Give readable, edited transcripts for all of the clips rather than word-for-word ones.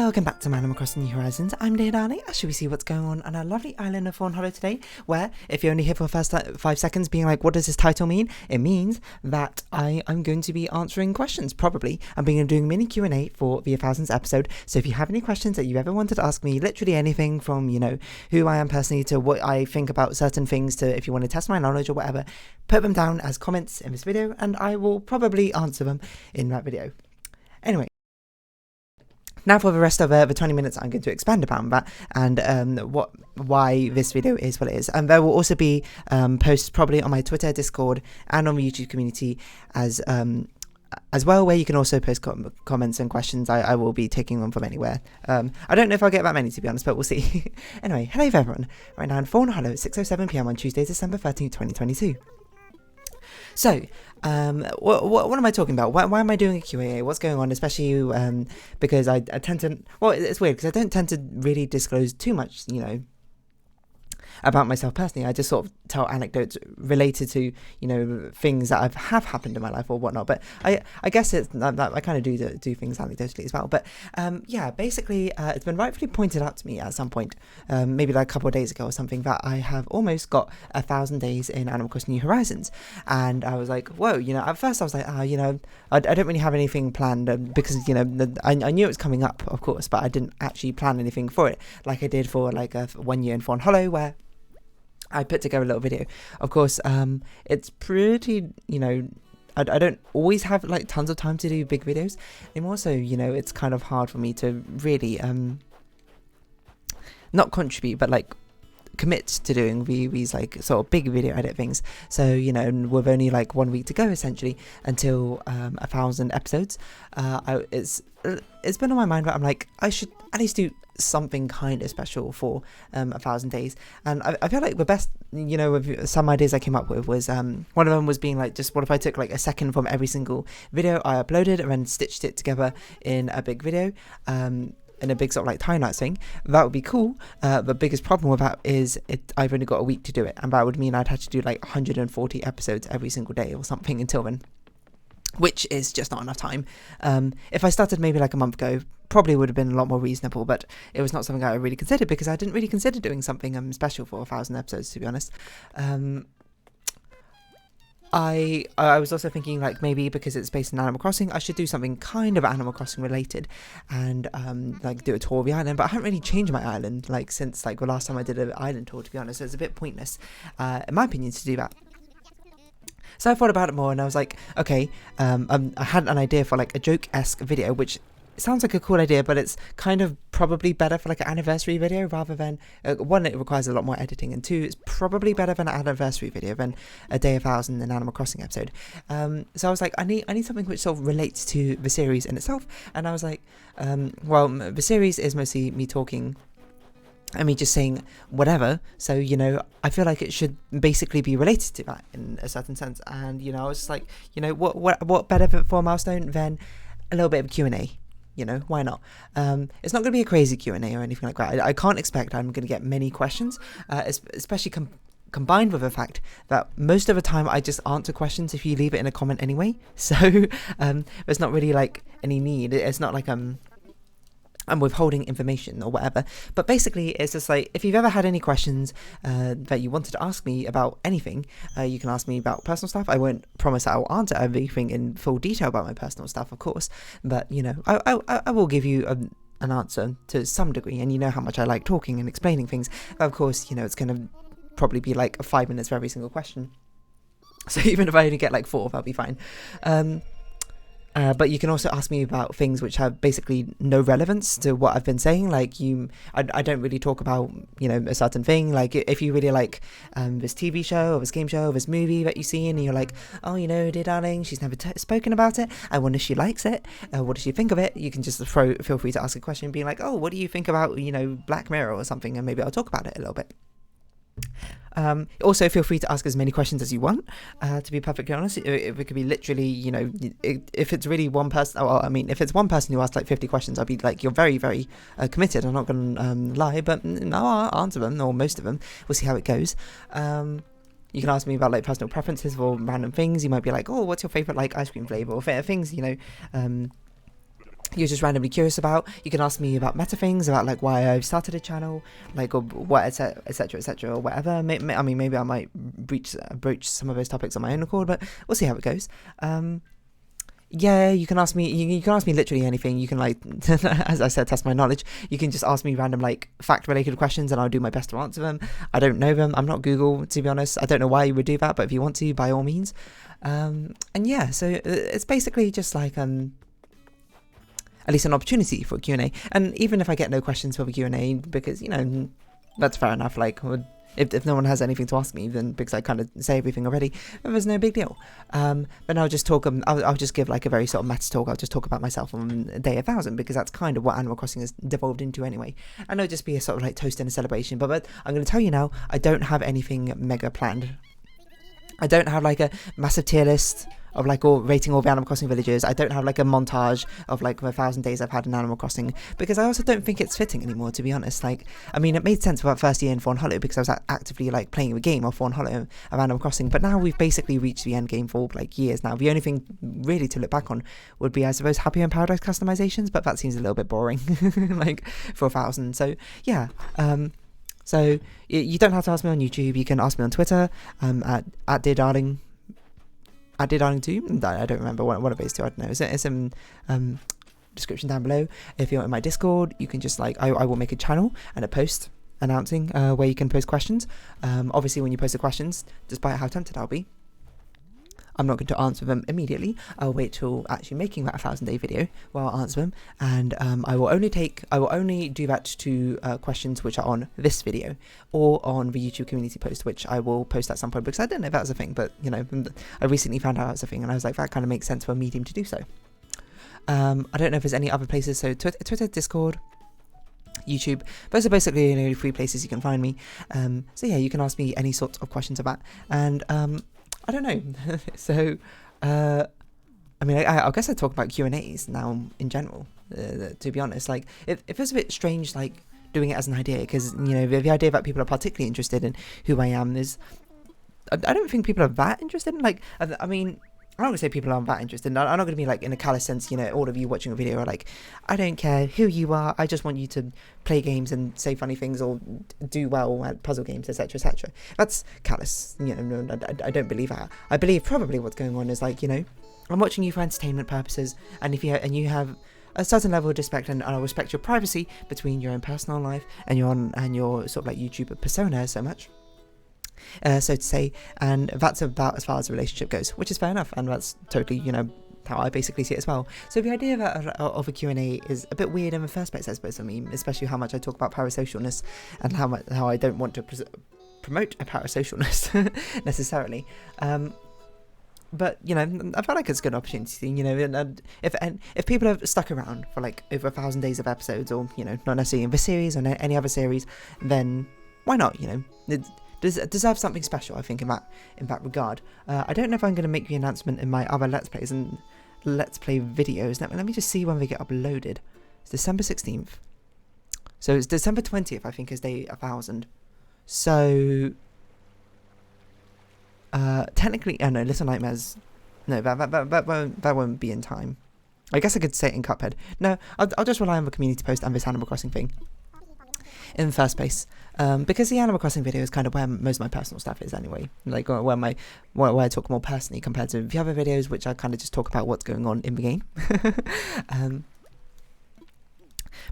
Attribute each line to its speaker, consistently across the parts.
Speaker 1: Welcome back to Animal Crossing New Horizons. I'm Dear Darling. Shall we see what's going on our lovely island of Fawnhollow today? Where, if you're only here for the first 5 seconds being like, what does this title mean? It means that I'm going to be answering questions, probably. I'm doing a mini Q&A for the 1000th episode. So if you have any questions that you ever wanted to ask me, literally anything from, who I am personally to what I think about certain things to if you want to test my knowledge or whatever, put them down as comments in this video and I will probably answer them in that video. Anyway. Now for the rest of the 20 minutes, I'm going to expand upon that and why this video is what it is. And there will also be posts probably on my Twitter, Discord, and on the YouTube community as well, where you can also post comments and questions. I will be taking them from anywhere. I don't know if I'll get that many, to be honest, but we'll see. Anyway, hello everyone. Right now in Fawnhallow at 6:07 PM on Tuesday, December 13th, 2022. So, what am I talking about? Why am I doing a Q&A? What's going on? Especially because I tend to... Well, it's weird because I don't tend to really disclose too much, about myself personally. I just sort of tell anecdotes related to, things that have happened in my life or whatnot. But I guess it's I kind of do things anecdotally as well. But yeah, basically, it's been rightfully pointed out to me at some point, maybe like a couple of days ago or something, that I have almost got 1,000 days in Animal Crossing New Horizons. And I was like, whoa, at first I was like, I don't really have anything planned because, I knew it was coming up, of course, but I didn't actually plan anything for it like I did for like 1 year in Fawnhollow, where I put together a little video. Of course, it's pretty, I don't always have like tons of time to do big videos anymore, so it's kind of hard for me to really not contribute but like commit to doing these like sort of big video edit things. So with only like 1 week to go essentially until 1,000 episodes, it's been on my mind that I'm like, I should at least do something kind of special for 1,000 days. And I feel like the best, with some ideas I came up with was one of them was being like, just what if I took like a second from every single video I uploaded and then stitched it together in a big video, in a big sort of like time-lapse thing. That would be cool. The biggest problem with that is I've only got a week to do it, and that would mean I'd have to do like 140 episodes every single day or something until then, which is just not enough time. If I started maybe like a month ago, probably would have been a lot more reasonable, but it was not something I really considered because I didn't really consider doing something special for 1,000 episodes, to be honest. I was also thinking like maybe because it's based in Animal Crossing, I should do something kind of Animal Crossing related and like do a tour of the island. But I haven't really changed my island like since like the last time I did an island tour, to be honest. So it's a bit pointless, in my opinion, to do that. So I thought about it more and I was like, okay, I had an idea for like a joke-esque video, which sounds like a cool idea, but it's kind of probably better for like an anniversary video rather than one, it requires a lot more editing, and two, it's probably better than an anniversary video than a day 1,000 in Animal Crossing episode. So I was like, I need something which sort of relates to the series in itself, and I was like, well, the series is mostly me talking. I mean, just saying whatever, so I feel like it should basically be related to that in a certain sense. And I was just like, what better for a milestone than a little bit of Q&A? Why not? It's not going to be a crazy Q&A or anything like that. I can't expect I'm going to get many questions, especially combined with the fact that most of the time I just answer questions if you leave it in a comment anyway. So there's not really like any need. It's not like I'm withholding information or whatever, but basically it's just like, if you've ever had any questions that you wanted to ask me about anything, you can ask me about personal stuff. I won't promise that I'll answer everything in full detail about my personal stuff, of course, but I will give you an answer to some degree, and how how much I like talking and explaining things. Of course, it's going to probably be like 5 minutes for every single question, so even if I only get like 4, that'll be fine. But you can also ask me about things which have basically no relevance to what I've been saying. Like I don't really talk about, a certain thing. Like if you really like this TV show or this game show or this movie that you see and you're like, oh, dear darling, she's never spoken about it. I wonder if she likes it. What does she think of it? You can just feel free to ask a question being like, oh, what do you think about, Black Mirror or something? And maybe I'll talk about it a little bit. Also, feel free to ask as many questions as you want. To be perfectly honest, if it could be literally, if it's really one person, if it's one person who asks like 50 questions, I'll be like, you're very, very committed. I'm not going to lie, but no, I'll answer them, or most of them. We'll see how it goes. You can ask me about like personal preferences for random things. You might be like, oh, what's your favorite like ice cream flavor or things, you're just randomly curious about. You can ask me about meta things, about like why I've started a channel, like, or what, etc, etc, or whatever. I mean, maybe I might broach some of those topics on my own accord, but we'll see how it goes. Yeah, you can ask me. You can ask me literally anything. You can, like, as I said, test my knowledge. You can just ask me random, like, fact-related questions, and I'll do my best to answer them. I don't know them. I'm not Google, to be honest. I don't know why you would do that, but if you want to, by all means. And yeah, so it's basically just like at least an opportunity for Q&A. And even if I get no questions for the Q&A, because, you know, that's fair enough. Like, if no one has anything to ask me, then because I kind of say everything already, then there's no big deal. But I'll just talk. I'll just give like a very sort of meta talk. I'll just talk about myself on day 1000, because that's kind of what Animal Crossing has devolved into anyway. And it'll just be a sort of like toast and a celebration. But I'm going to tell you now, I don't have anything mega planned. I don't have like a massive tier list of like rating all the Animal Crossing villages. I don't have like a montage of like the 1000 days I've had in Animal Crossing, because I also don't think it's fitting anymore, to be honest. Like, I mean, it made sense for that first year in Fawnhollow, because I was actively like playing the game of Fawnhollow of Animal Crossing, but now we've basically reached the end game for like years now. The only thing really to look back on would be, I suppose, Happy and Paradise customizations, but that seems a little bit boring, like for 1000. So yeah, so you don't have to ask me on YouTube. You can ask me on Twitter, at Dear Darling. I did on too. I don't remember what of these two. I don't know. It's in description down below. If you're in my Discord, you can just like, I will make a channel and a post announcing where you can post questions. Obviously, when you post the questions, despite how tempted I'll be, I'm not going to answer them immediately. I'll wait till actually making that 1000-day video where I'll answer them, and I will only do that to questions which are on this video or on the YouTube community post, which I will post at some point, because I didn't know if that was a thing, but you know, I recently found out it was a thing, and I was like, that kind of makes sense for a medium to do so. I don't know if there's any other places. So Twitter, Discord, YouTube, those are basically the only 3 places you can find me. So yeah, you can ask me any sorts of questions about, and I don't know. So, I mean, I guess I talk about Q&As now in general, to be honest. Like, it feels a bit strange, like, doing it as an idea, because, you know, the idea that people are particularly interested in who I am is, I don't think people are that interested in, like, I mean, I'm not going to say people aren't that interested. I'm not going to be like, in a callous sense, you know, all of you watching a video are like, I don't care who you are, I just want you to play games and say funny things or do well at puzzle games, etc, etc. That's callous, you know. No, I don't believe that. I believe probably what's going on is, like, you know, I'm watching you for entertainment purposes, and if you have a certain level of respect, and I'll respect your privacy between your own personal life and your sort of like YouTuber persona so much. So to say, and that's about as far as the relationship goes, which is fair enough, and that's totally, you know, how I basically see it as well. So the idea of a Q&A is a bit weird in the first place, I suppose. I mean, especially how much I talk about parasocialness, and how I don't want to promote a parasocialness necessarily. But, you know, I felt like it's a good opportunity, you know, and if people have stuck around for like over 1000 days of episodes, or, you know, not necessarily in this series or any other series, then why not, you know? It deserves something special, I think, in that regard. I don't know if I'm going to make the announcement in my other Let's Plays and Let's Play videos. Let me just see when they get uploaded. It's December 16th. So it's December 20th, I think, is day 1000. So, technically, no, Little Nightmares, no, that won't be in time. I guess I could say it in Cuphead. No, I'll just rely on the community post and this Animal Crossing thing in the first place, because the Animal Crossing video is kind of where most of my personal stuff is anyway, like where I talk more personally compared to the other videos, which I kind of just talk about what's going on in the game.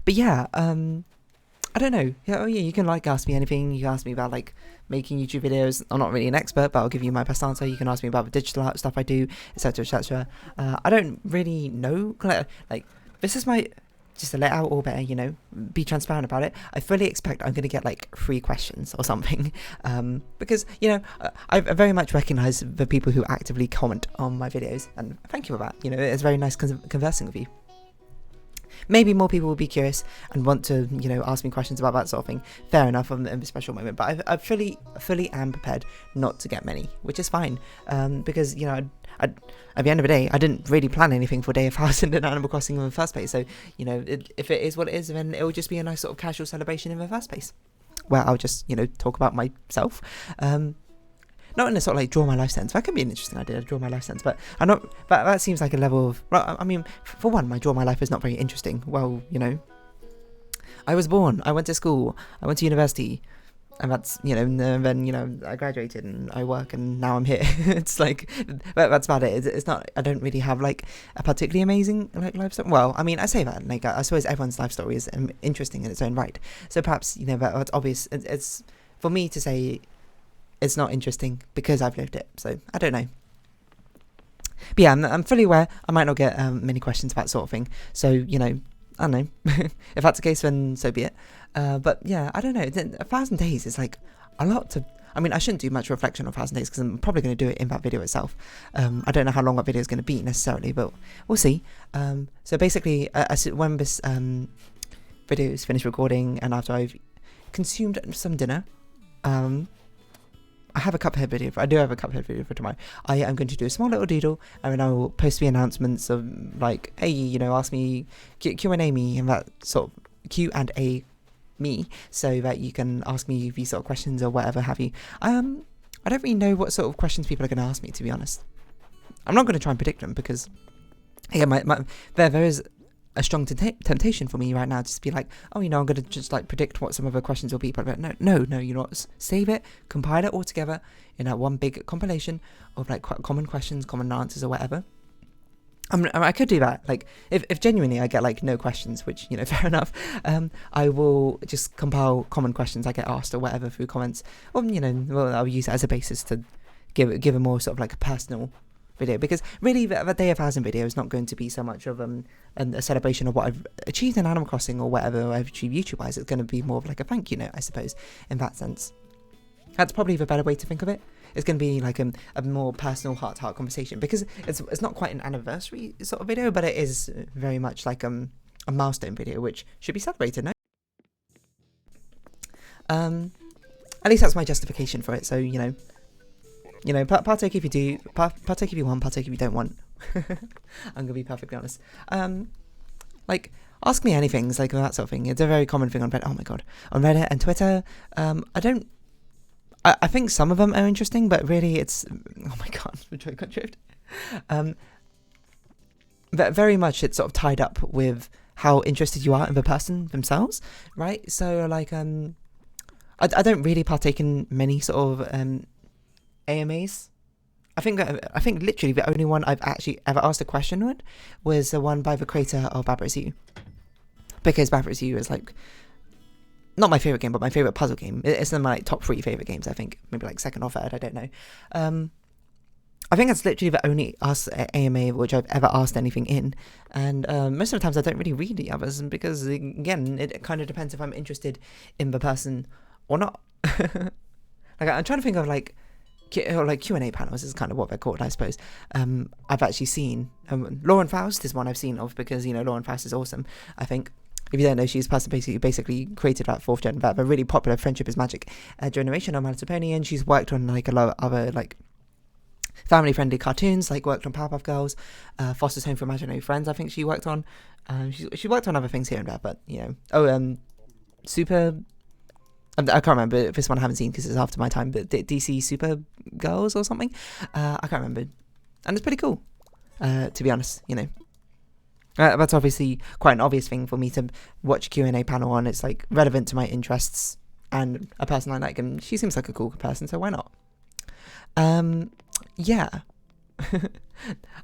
Speaker 1: But yeah, I don't know. Yeah, oh yeah, you can like ask me anything. You can ask me about like making YouTube videos. I'm not really an expert, but I'll give you my best answer. You can ask me about the digital art stuff I do, etc, etc. I don't really know, like, this is my, just to let out all better, you know, be transparent about it. I fully expect I'm going to get like 3 questions or something, because, you know, I very much recognise the people who actively comment on my videos, and thank you for that. You know, it's very nice conversing with you. Maybe more people will be curious and want to, you know, ask me questions about that sort of thing. Fair enough in a special moment, but I fully am prepared not to get many, which is fine, because, you know, at the end of the day, I didn't really plan anything for day 1000 in Animal Crossing in the first place. So, you know, if it is what it is, then it will just be a nice sort of casual celebration in the first place, where I'll just, you know, talk about myself. not in a sort of like draw my life sense. That could be an interesting idea, draw my life sense, but I'm not. But that seems like a level of. Well, I mean, for one, my draw my life is not very interesting. Well, you know, I was born, I went to school, I went to university, and that's, you know, and then, you know, I graduated and I work and now I'm here. It's like, that's about it. It's not, I don't really have like a particularly amazing like life story. Well, I mean, I say that, like, I suppose everyone's life story is interesting in its own right. So perhaps, you know, that's obvious. It's for me to say it's not interesting because I've lived it. So I don't know. But yeah, I'm fully aware I might not get many questions about that sort of thing. So, you know, I don't know. If that's the case, then so be it. But yeah, I don't know. 1,000 days is like a lot to. I mean, I shouldn't do much reflection on 1,000 days because I'm probably going to do it in that video itself. I don't know how long that video is going to be necessarily, but we'll see. So basically, when this video is finished recording and after I've consumed some dinner, I have a Cuphead video. I do have a Cuphead video for tomorrow. I am going to do a small little doodle, and then I will post the announcements of like, hey, you know, ask me, Q&A me, and that sort of Q&A me, so that you can ask me these sort of questions or whatever have you. I don't really know what sort of questions people are going to ask me, to be honest. I'm not going to try and predict them because, again, there is a strong temptation for me right now to just be like, oh, you know, I'm going to just like predict what some of the questions will be, but no, you know what, save it, compile it all together in that one big compilation of like common questions, common answers or whatever. I could do that, like, if genuinely I get like no questions, which, you know, fair enough, I will just compile common questions I get asked or whatever through comments, or, you know, well, I'll use it as a basis to give a more sort of like a personal video, because really the Day of 1,000 video is not going to be so much of a celebration of what I've achieved in Animal Crossing or whatever I've achieved YouTube-wise. It's going to be more of like a thank you note, I suppose, in that sense. That's probably the better way to think of it. It's going to be like a more personal heart-to-heart conversation, because it's not quite an anniversary sort of video, but it is very much like a milestone video, which should be celebrated, no? At least that's my justification for it, so, you know, partake if you do, partake if you want, partake if you don't want. I'm gonna be perfectly honest. Like, ask me anything, like that sort of thing. It's a very common thing on Reddit. Oh my god, on Reddit and Twitter. I think some of them are interesting, but really it's, oh my god, drift. But very much it's sort of tied up with how interested you are in the person themselves, right? So like, I don't really partake in many sort of AMAs. I think literally the only one I've actually ever asked a question with was the one by the creator of Bad Bros U, because Bad Bros U is like not my favorite game, but my favorite puzzle game. It's in my like, top 3 favorite games, I think, maybe like second or third, I don't know. I think that's literally the only AMA which I've ever asked anything in, and most of the times I don't really read the others, because again, it kind of depends if I'm interested in the person or not. Like, I'm trying to think of like Q&A panels is kind of what they're called, I suppose. I've actually seen Lauren Faust is one I've seen of, because, you know, Lauren Faust is awesome. I think, if you don't know, she's basically created that 4th gen, that really popular Friendship is Magic generation on My Little Pony, and she's worked on like a lot of other like family friendly cartoons, like worked on Powerpuff Girls, Foster's Home for Imaginary Friends, I think she worked on. She worked on other things here and there, but, you know, Super, I can't remember, this one I haven't seen because it's after my time, but DC Super Girls or something, I can't remember, and it's pretty cool, to be honest, you know. That's obviously quite an obvious thing for me to watch a Q&A panel on. It's like relevant to my interests and a person I like, and she seems like a cool person, so why not? Yeah.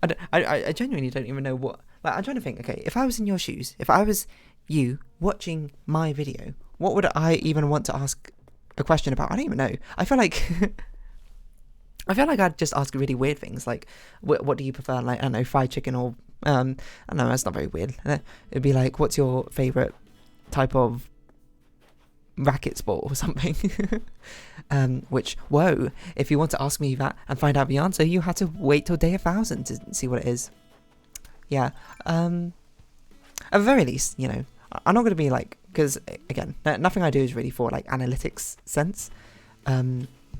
Speaker 1: I genuinely don't even know what, like, I'm trying to think, okay, if I was in your shoes, if I was you watching my video, what would I even want to ask a question about? I don't even know. I feel like I'd just ask really weird things, like what do you prefer, like, I don't know, fried chicken or I don't know, that's not very weird. It'd be like, what's your favorite type of racket sport or something? Which, whoa, if you want to ask me that and find out the answer, you have to wait till day 1,000 to see what it is. Yeah. At the very least, you know, I'm not going to be like, because again, nothing I do is really for like analytics sense.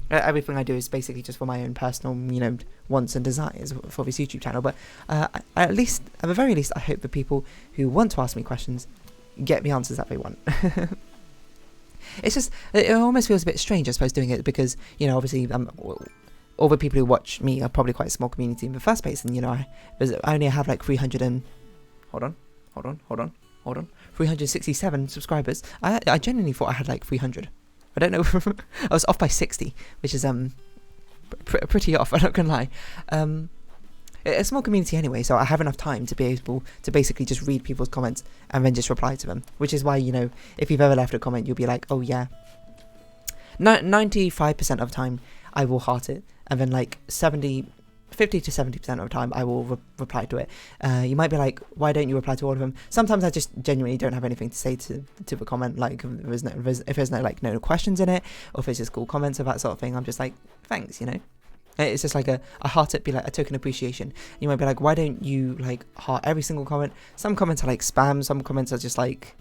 Speaker 1: Everything I do is basically just for my own personal, you know, wants and desires for this YouTube channel. But at the very least, I hope the people who want to ask me questions get the answers that they want. It's just, it almost feels a bit strange, I suppose, doing it because, you know, obviously all the people who watch me are probably quite a small community in the first place, and you know, I only have like 300 and hold on 367 subscribers. I genuinely thought I had like 300. I don't know. I was off by 60, which is pretty off, I'm not gonna lie. A small community anyway, so I have enough time to be able to basically just read people's comments and then just reply to them, which is why, you know, if you've ever left a comment, you'll be like, oh yeah, 95% of the time I will heart it, and then like 50 to 70% of the time I will reply to it. You might be like, why don't you reply to all of them? Sometimes I just genuinely don't have anything to say to the comment, like if there's no like no questions in it, or if it's just cool comments or that sort of thing, I'm just like, thanks, you know. It's just like a heart it, be like a token appreciation. You might be like, why don't you like heart every single comment? Some comments are like spam, some comments are just like,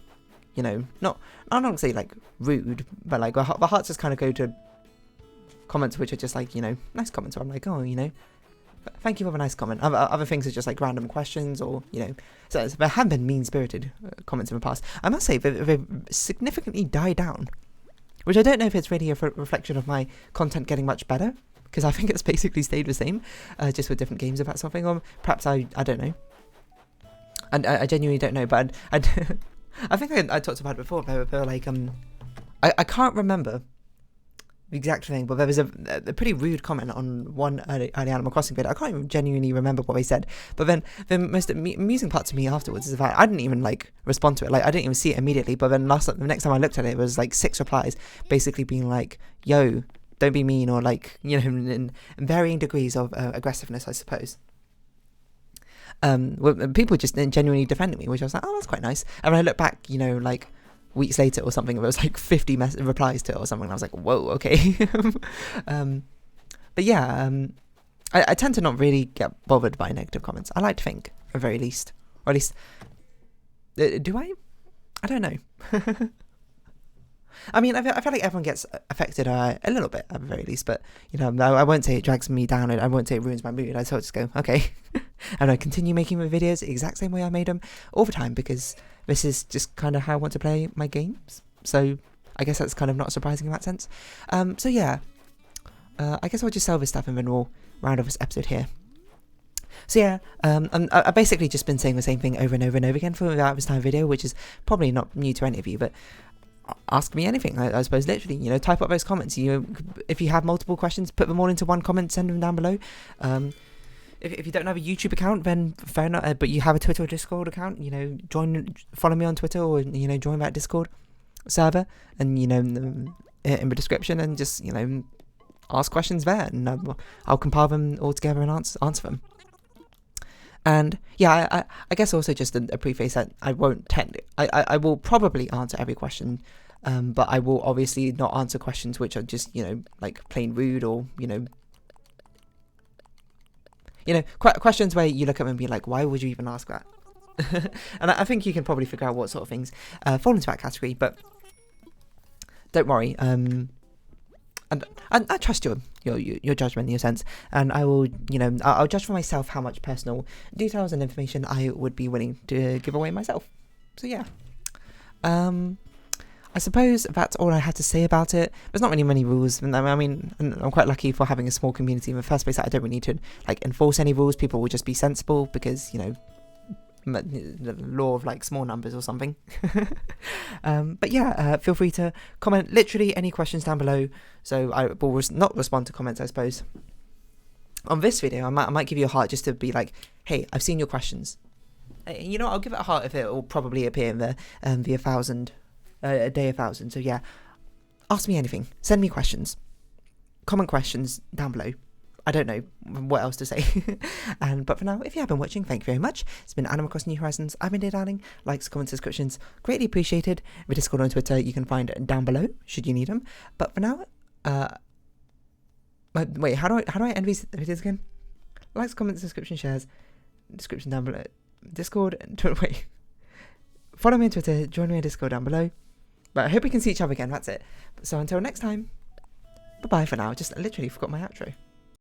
Speaker 1: you know, I'm not gonna say like rude, but like the hearts just kind of go to comments which are just like, you know, nice comments. So I'm like, oh, you know, thank you for a nice comment. Other things are just like random questions, or, you know, so there have been mean-spirited comments in the past. I must say they've significantly died down, which I don't know if it's really a reflection of my content getting much better, because I think it's basically stayed the same, just with different games about something, or perhaps I don't know. And I genuinely don't know, but I think I talked about it before. They were like, I can't remember the exact thing, but there was a pretty rude comment on one early Animal Crossing vid. I can't even genuinely remember what they said, but then the most amusing part to me afterwards is the fact I didn't even like respond to it. Like, I didn't even see it immediately, but then the next time I looked at it, it was like 6 replies basically being like, yo, don't be mean, or like, you know, in varying degrees of aggressiveness, I suppose. People just genuinely defending me, which I was like, oh, that's quite nice. And when I look back, you know, like weeks later or something, there was like 50 replies to it or something, and I was like, whoa, okay. But yeah, I tend to not really get bothered by negative comments. I like to think, at the very least, or at least, do I? I don't know. I mean, I feel like everyone gets affected a little bit, at the very least, but, you know, I won't say it drags me down, I won't say it ruins my mood. I sort of just go, okay, and I continue making my videos the exact same way I made them all the time, because this is just kind of how I want to play my games, so I guess that's kind of not surprising in that sense. So yeah, I guess I'll just sell this stuff and then we'll round off this episode here. So yeah, I've basically just been saying the same thing over and over and over again for this time video, which is probably not new to any of you, but ask me anything, I suppose, literally, you know, type up those comments. You know, if you have multiple questions, put them all into one comment, send them down below. If you don't have a YouTube account, then fair enough, but you have a Twitter or Discord account, you know, follow me on Twitter, or, you know, join that Discord server, and, you know, in the description, and just, you know, ask questions there, and I'll compile them all together and answer them. And yeah, I guess also just a preface that I won't I will probably answer every question, but I will obviously not answer questions which are just, you know, like plain rude, or, you know, questions where you look at them and be like, why would you even ask that? And I think you can probably figure out what sort of things fall into that category, but don't worry, and I trust your judgment in your sense, and I will, you know, I'll judge for myself how much personal details and information I would be willing to give away myself. So yeah, I suppose that's all I had to say about it. There's not really many rules. I mean, I'm quite lucky for having a small community in the first place that I don't really need to like enforce any rules. People will just be sensible because, you know, the law of like small numbers or something. But yeah, feel free to comment literally any questions down below, so I will not respond to comments, I suppose. On this video, I might give you a heart just to be like, hey, I've seen your questions. You know, I'll give it a heart if it will probably appear in the day 1,000. So yeah, ask me anything, send me questions, comment questions down below. I don't know what else to say. But for now, if you have been watching, thank you very much. It's been Animal Crossing New Horizons. I've been Darling. Likes, comments, subscriptions, greatly appreciated. The Discord on Twitter you can find down below should you need them. But for now, wait, how do I end these videos again? Likes, comments, subscription, shares, description down below. Discord. Wait, follow me on Twitter. Join me on Discord down below. But I hope we can see each other again. That's it. So until next time, bye bye for now. Just literally forgot my outro.